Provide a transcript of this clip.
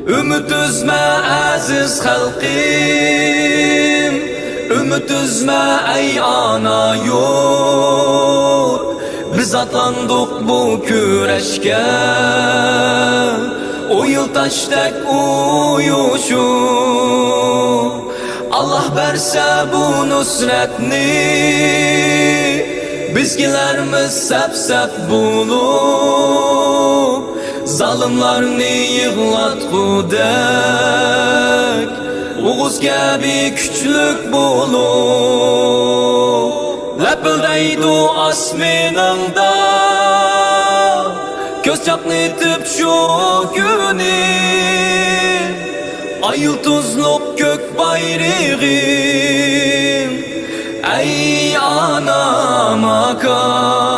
Ümit üzme aziz halkım, ümit üzme ey ana yurt. Biz atlandık bu küreşke, o yıl taştek uyuşu. Allah verse bu nusretni, bizgilerimiz sep bulup, zalimlarni yığlatgudek, Uğuz gibi küçlük bulup, lepildeydi asminında, göz çapnitip şu günü, ay yıldızlık gök bayrağım, ey ana makam.